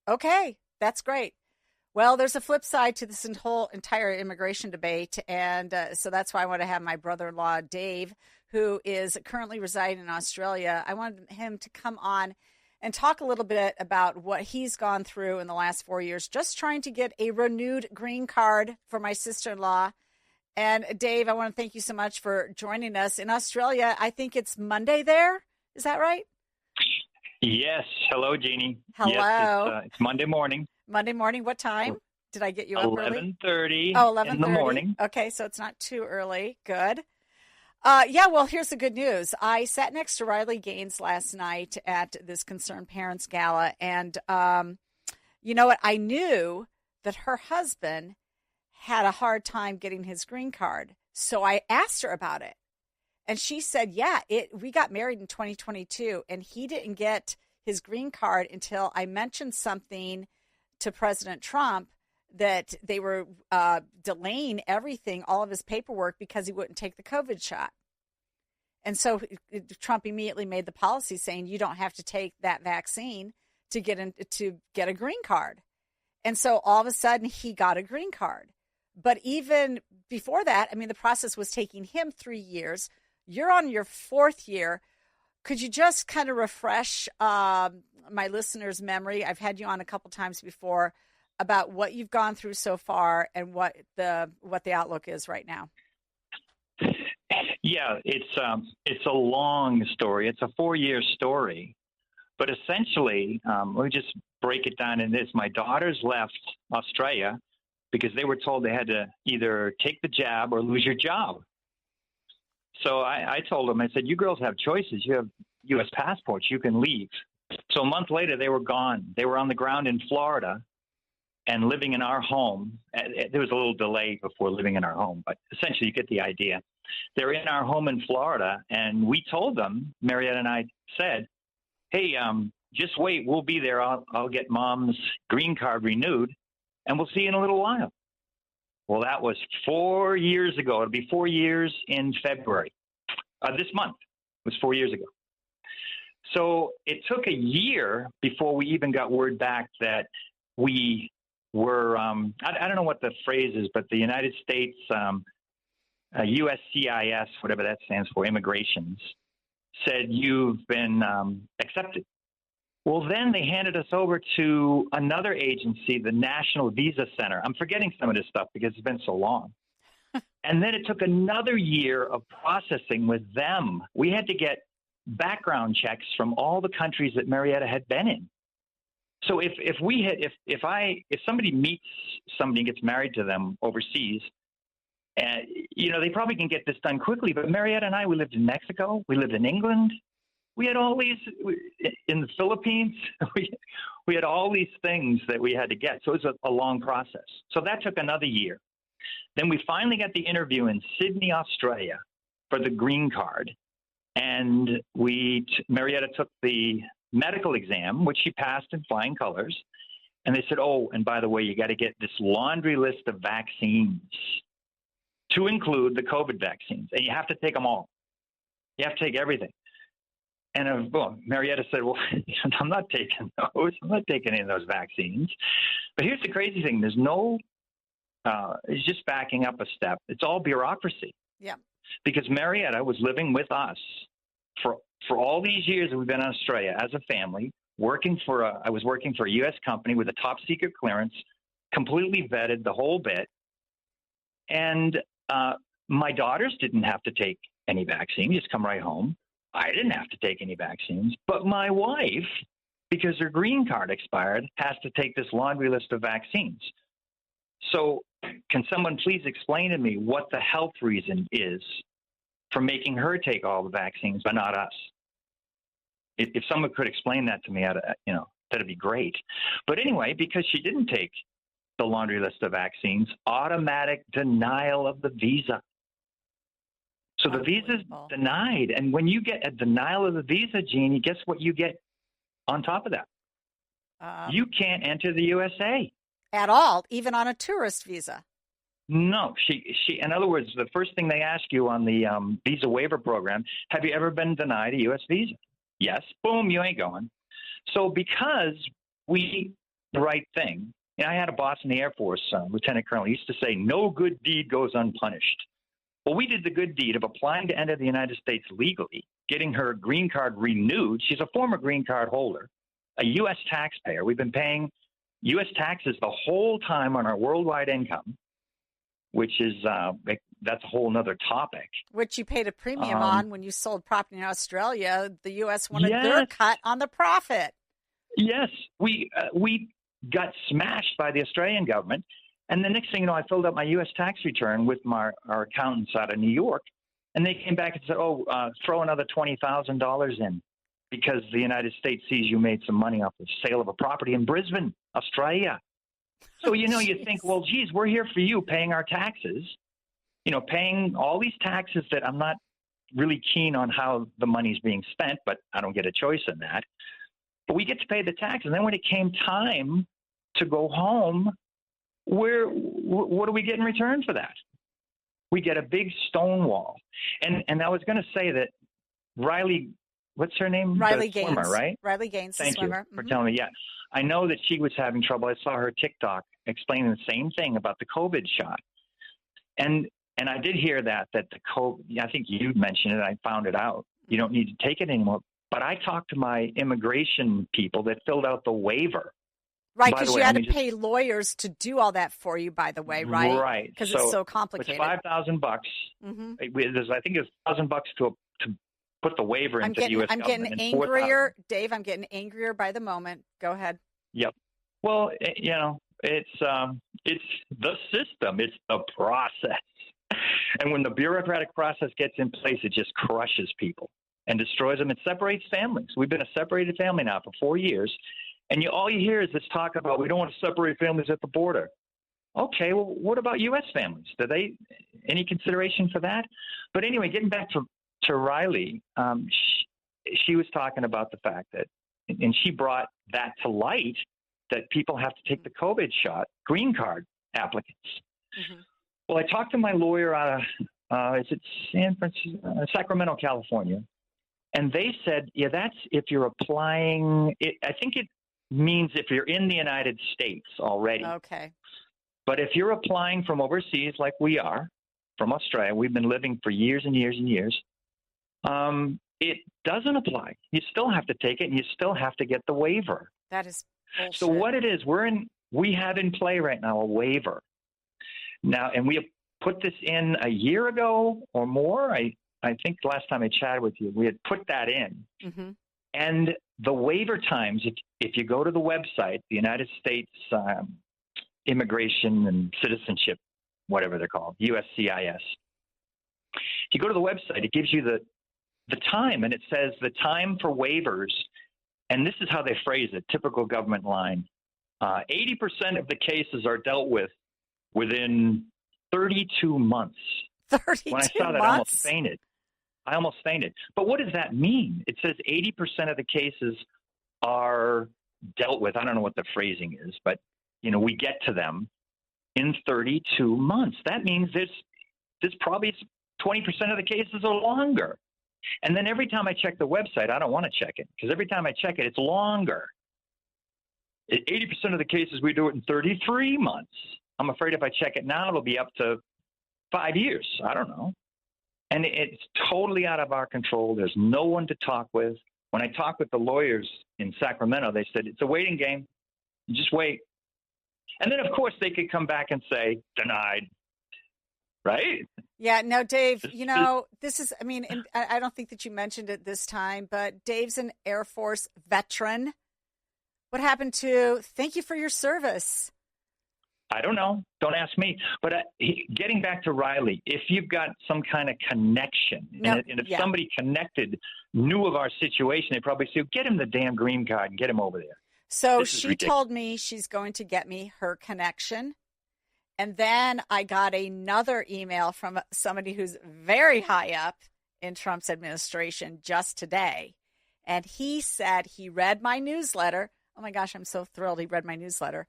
Okay, that's great. Well, there's a flip side to this whole entire immigration debate, and so that's why I want to have my brother-in-law, Dave, who is currently residing in Australia. I wanted him to come on and talk a little bit about what he's gone through in the last 4 years, just trying to get a renewed green card for my sister-in-law. And Dave, I want to thank you so much for joining us. In Australia, I think it's Monday there. Is that right? Yes. Hello, Jeannie. Hello. Yes, it's Monday morning. Monday morning, what time? Did I get you up early? 11:30 Oh, 11:30 in the morning. Okay, so it's not too early. Good. Well, here's the good news. I sat next to Riley Gaines last night at this Concerned Parents Gala, and you know what? I knew that her husband had a hard time getting his green card, so I asked her about it. And she said, we got married in 2022, and he didn't get his green card until I mentioned something to President Trump that they were delaying everything, all of his paperwork, because he wouldn't take the COVID shot. And so Trump immediately made the policy saying you don't have to take that vaccine to get a green card. And so all of a sudden he got a green card. But even before that, I mean, the process was taking him 3 years. You're on your 4th year. Could you just kind of refresh my listeners' memory? I've had you on a couple times before about what you've gone through so far and what the outlook is right now. Yeah, it's a long story. It's a 4-year story, but essentially, let me just break it down in this. My daughters left Australia because they were told they had to either take the jab or lose your job. So I told them, I said, you girls have choices. You have U.S. passports. You can leave. So a month later, they were gone. They were on the ground in Florida and living in our home. There was a little delay before living in our home, but essentially you get the idea. They're in our home in Florida, and we told them, Marietta and I said, hey, just wait. We'll be there. I'll get Mom's green card renewed, and we'll see you in a little while. Well, that was 4 years ago. It'll be 4 years in February. This month was 4 years ago. So it took a year before we even got word back that we were, I don't know what the phrase is, but the United States, USCIS, whatever that stands for, immigrations, said you've been accepted. Well, then they handed us over to another agency, the National Visa Center. I'm forgetting some of this stuff because it's been so long. And then it took another year of processing with them. We had to get background checks from all the countries that Marietta had been in. So if somebody meets somebody and gets married to them overseas, and they probably can get this done quickly. But Marietta and I, we lived in Mexico, we lived in England. We had all these in the Philippines. We had all these things that we had to get. So it was a long process. So that took another year. Then we finally got the interview in Sydney, Australia for the green card. And Marietta took the medical exam, which she passed in flying colors. And they said, oh, and by the way, you got to get this laundry list of vaccines to include the COVID vaccines. And you have to take them all. You have to take everything. And Marietta said, well, I'm not taking those. I'm not taking any of those vaccines. But here's the crazy thing. There's it's just backing up a step. It's all bureaucracy. Yeah. Because Marietta was living with us for all these years that we've been in Australia as a family, I was working for a U.S. company with a top secret clearance, completely vetted the whole bit. And my daughters didn't have to take any vaccine, just come right home. I didn't have to take any vaccines, but my wife, because her green card expired, has to take this laundry list of vaccines. So can someone please explain to me what the health reason is for making her take all the vaccines, but not us? If someone could explain that to me, that'd be great. But anyway, because she didn't take the laundry list of vaccines, automatic denial of the visa. So the visa's denied. And when you get a denial of the visa, Jeannie, guess what you get on top of that? You can't enter the USA. At all, even on a tourist visa. No. She. In other words, the first thing they ask you on the visa waiver program, have you ever been denied a U.S. visa? Yes. Boom, you ain't going. So because we the right thing. And I had a boss in the Air Force, Lieutenant Colonel, he used to say, no good deed goes unpunished. Well, we did the good deed of applying to enter the United States legally, getting her green card renewed. She's a former green card holder, a U.S. taxpayer. We've been paying U.S. taxes the whole time on our worldwide income, which is that's a whole other topic. Which you paid a premium on when you sold property in Australia. The U.S. wanted their cut on the profit. Yes, we got smashed by the Australian government. And the next thing you know, I filled out my U.S. tax return with our accountants out of New York. And they came back and said, throw another $20,000 in because the United States sees you made some money off the sale of a property in Brisbane, Australia. So, you think, well, geez, we're here for you paying our taxes, paying all these taxes that I'm not really keen on how the money's being spent, but I don't get a choice in that. But we get to pay the tax. And then when it came time to go home, what do we get in return for that? We get a big stone wall. And I was going to say that Riley, what's her name? Riley the Gaines. Swimmer, right? Riley Gaines, Thank the swimmer. you for telling me. Yeah. I know that she was having trouble. I saw her TikTok explaining the same thing about the COVID shot. And I did hear that the COVID, I think you mentioned it. I found it out. You don't need to take it anymore. But I talked to my immigration people that filled out the waiver. Right, because you had to pay lawyers to do all that for you, by the way, right? Right. Because it's so complicated. It's $5,000. Mm-hmm. I think it's $1,000 to put the waiver into the U.S. government. I'm getting angrier, Dave. I'm getting angrier by the moment. Go ahead. Yep. Well, it's the system. It's the process. And when the bureaucratic process gets in place, it just crushes people and destroys them. It separates families. We've been a separated family now for 4 years. And all you hear is this talk about we don't want to separate families at the border. Okay, well, what about U.S. families? Any consideration for that? But anyway, getting back to Riley, she was talking about the fact that, and she brought that to light, that people have to take the COVID shot, green card applicants. Mm-hmm. Well, I talked to my lawyer out of, Sacramento, California, and they said, yeah, that's if you're applying. I think it means if you're in the United States already. Okay. But if you're applying from overseas like we are, from Australia, we've been living for years and years and years, it doesn't apply. You still have to take it, and you still have to get the waiver. That is bullshit. So what it is, we have in play right now a waiver. Now, and we have put this in a year ago or more. I think the last time I chatted with you, we had put that in. Mm-hmm. And the waiver times, if you go to the website, the United States Immigration and Citizenship, whatever they're called, USCIS, if you go to the website, it gives you the time, and it says the time for waivers, and this is how they phrase it, typical government line. 80% of the cases are dealt with within 32 months. 32 When I saw that, months? I almost fainted. But what does that mean? It says 80% of the cases are dealt with. I don't know what the phrasing is, but we get to them in 32 months. That means there's probably 20% of the cases are longer. And then every time I check the website, I don't want to check it because every time I check it, it's longer. 80% of the cases we do it in 33 months. I'm afraid if I check it now, it'll be up to 5 years. I don't know. And it's totally out of our control. There's no one to talk with. When I talked with the lawyers in Sacramento, they said, it's a waiting game. You just wait. And then, of course, they could come back and say, denied. Right? Yeah. No, Dave, this is, and I don't think that you mentioned it this time, but Dave's an Air Force veteran. What happened to thank you for your service? I don't know. Don't ask me. But getting back to Riley, if you've got some kind of connection, and if somebody connected knew of our situation, they'd probably say, get him the damn green card and get him over there. So she told me she's going to get me her connection. And then I got another email from somebody who's very high up in Trump's administration just today. And he said he read my newsletter. Oh, my gosh, I'm so thrilled he read my newsletter.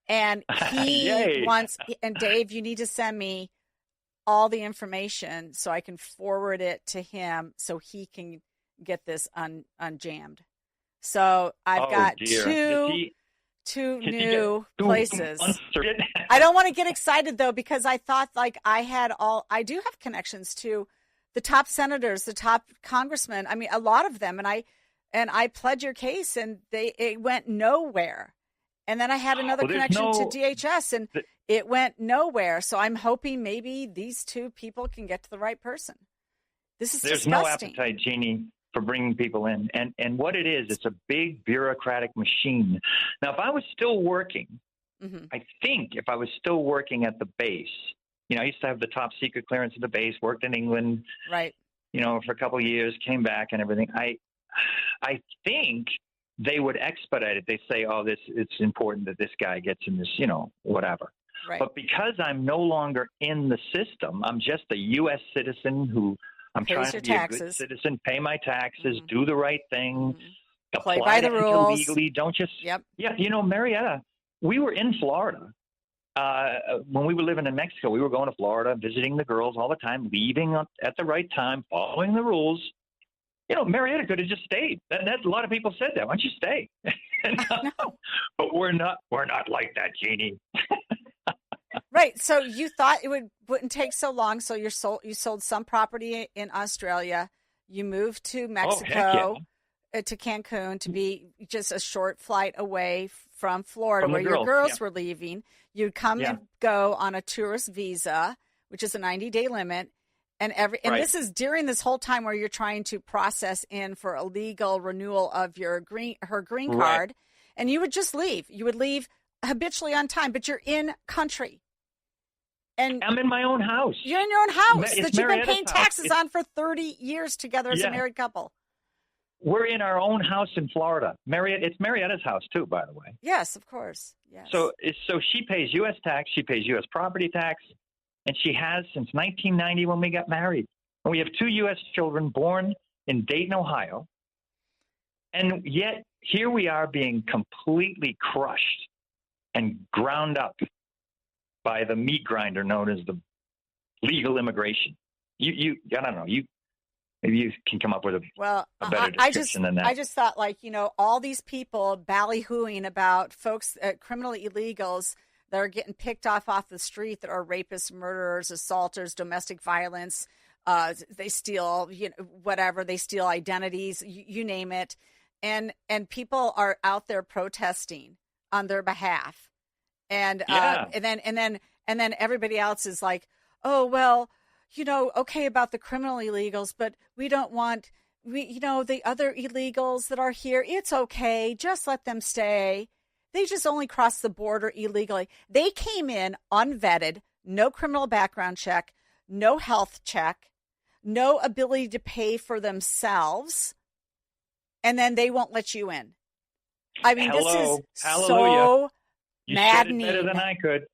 And he wants – and, Dave, you need to send me all the information so I can forward it to him so he can get this unjammed. So I've got two Can you new get places. uncertain? I don't want to get excited though, because I thought like I do have connections to the top senators, the top congressmen. I mean, a lot of them, and I pled your case, and it went nowhere. And then I had another connection to DHS, and it went nowhere. So I'm hoping maybe these two people can get to the right person. This is There's disgusting. no appetite, Jeannie, for bringing people in. And what it is, it's a big bureaucratic machine. Now, if I was still working, I think if I was still working at the base, I used to have the top secret clearance at the base, worked in England, right? For a couple of years, came back and everything. I think they would expedite it. They say, oh, it's important that this guy gets in this, whatever. Right. But because I'm no longer in the system, I'm just a U.S. citizen who I'm Pays trying your to be taxes. a good citizen, pay my taxes, do the right thing, play apply by the to enter rules. legally. Don't just Yeah. Marietta. We were in Florida when we were living in Mexico. We were going to Florida, visiting the girls all the time, leaving at the right time, following the rules. Marietta could have just stayed. That a lot of people said that. Why don't you stay? No. But we're not like that, Jeannie. Right. So you thought it wouldn't take so long. So you sold some property in Australia. You moved to Mexico, to Cancun, to be just a short flight away from Florida, where your girls were leaving. You'd come and go on a tourist visa, which is a 90-day limit. And this is during this whole time where you're trying to process in for a legal renewal of her green card. And you would just leave. You would leave habitually on time, but you're in country. And I'm in my own house. You're in your own house that you've been paying taxes on for 30 years together as a married couple. We're in our own house in Florida. It's Marietta's house too, by the way. Yes, of course. Yes. So she pays U.S. tax. She pays U.S. property tax. And she has since 1990 when we got married. And we have 2 U.S. children born in Dayton, Ohio. And yet here we are being completely crushed and ground up by the meat grinder known as the legal immigration. I don't know. Maybe you can come up with a better description than that. I just thought, all these people ballyhooing about folks, criminal illegals that are getting picked off the street, that are rapists, murderers, assaulters, domestic violence. They steal, whatever. They steal identities, you name it. And people are out there protesting on their behalf. And then everybody else is like, oh, well, okay about the criminal illegals, but we don't want, the other illegals that are here. It's okay. Just let them stay. They just only crossed the border illegally. They came in unvetted, no criminal background check, no health check, no ability to pay for themselves, and then they won't let you in. I mean, this is so maddening. You said it better than I could.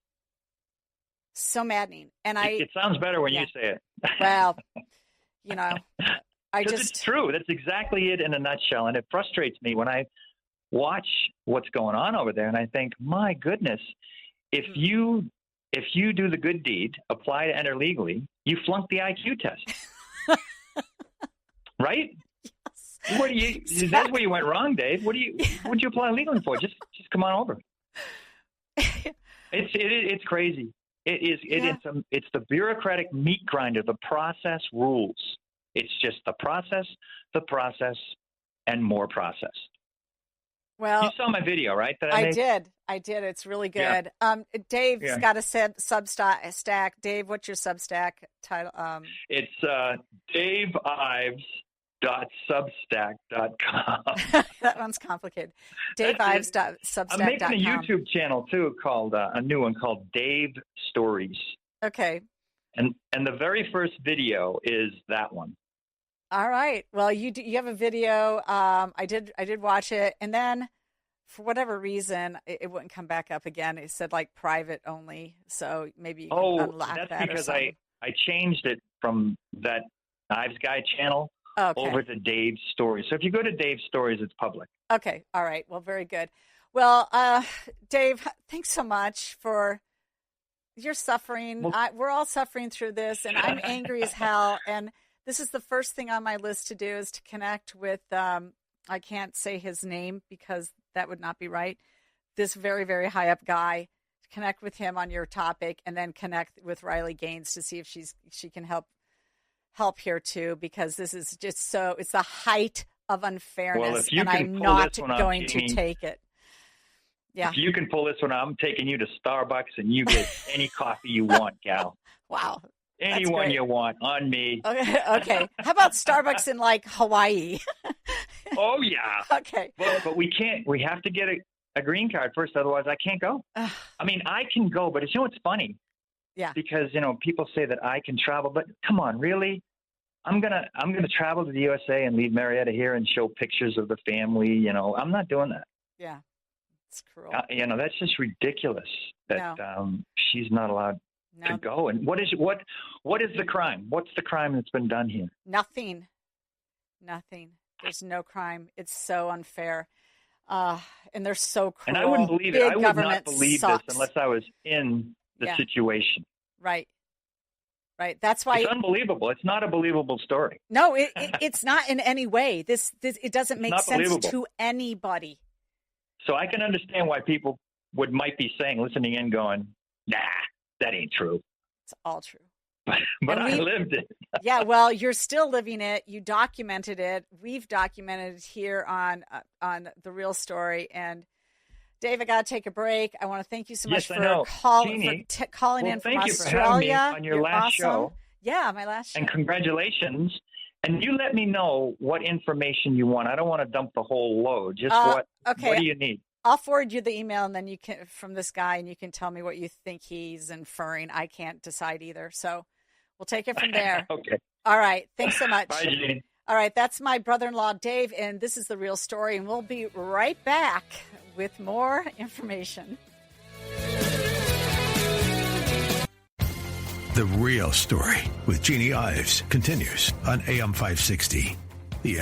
So maddening. And it sounds better when you say it. Well, it's true. That's exactly it in a nutshell. And it frustrates me when I watch what's going on over there, and I think, my goodness, if you do the good deed, apply to enter legally, you flunk the IQ test. Right? Yes. That's where you went wrong, Dave. What'd you apply legally for? Just come on over. It's crazy. It's the bureaucratic meat grinder, the process rules. It's just the process, and more process. Well, you saw my video, right? That I did. It's really good. Yeah. Dave's got a Substack. Dave, what's your Substack title? It's daveives.substack.com. That one's complicated. daveives.substack.com. I'm making a YouTube channel too called a new one called Dave Stories. Okay. And the very first video is that one. All right. Well, you have a video. I did watch it, and then for whatever reason, it wouldn't come back up again. It said private only. So maybe you can unlock that. That's because I changed it from that Ives Guy channel over to Dave's Stories. So if you go to Dave's Stories, it's public. Okay. All right. Well, very good. Well, Dave, thanks so much for your suffering. Well, we're all suffering through this, and I'm angry as hell. And this is the first thing on my list to do, is to connect with, I can't say his name because that would not be right, this very, very high up guy, connect with him on your topic, and then connect with Riley Gaines to see if she can help here too, because this is just it's the height of unfairness, and I'm not going to take it. Yeah. If you can pull this one, I'm taking you to Starbucks and you get any coffee you want, gal. Wow. Anyone you want on me. Okay. How about Starbucks in like Hawaii? Oh, yeah. Okay. But we can't. We have to get a green card first. Otherwise, I can't go. I mean, I can go, but it's funny. Yeah. Because, people say that I can travel, but come on, really? I'm gonna travel to the USA and leave Marietta here and show pictures of the family. I'm not doing that. Yeah. It's cruel. That's just ridiculous that she's not allowed to go. And what is the crime? What's the crime that's been done here? Nothing. There's no crime. It's so unfair. And they're so cruel. And I wouldn't believe it. I would not believe sucks. this unless I was in the situation. Right. That's why it's unbelievable. It's not a believable story. No, it's not in any way. This it doesn't make sense believable to anybody. So I can understand why people might be listening in, going, "Nah, that ain't true." It's all true. But I lived it. Yeah, well, you're still living it. You documented it. We've documented it here on The Real Story. And Dave, I got to take a break. I want to thank you so much for calling in from Australia. Thank you for having me on your last show. Yeah, my last show. And congratulations. And you let me know what information you want. I don't want to dump the whole load. Just what do you need? I'll forward you the email, and then you can from this guy, and you can tell me what you think he's inferring. I can't decide either. So we'll take it from there. Okay. All right. Thanks so much. Bye, Jeannie. All right. That's my brother-in-law, Dave, and this is The Real Story, and we'll be right back with more information. The Real Story with Jeannie Ives continues on AM 560. The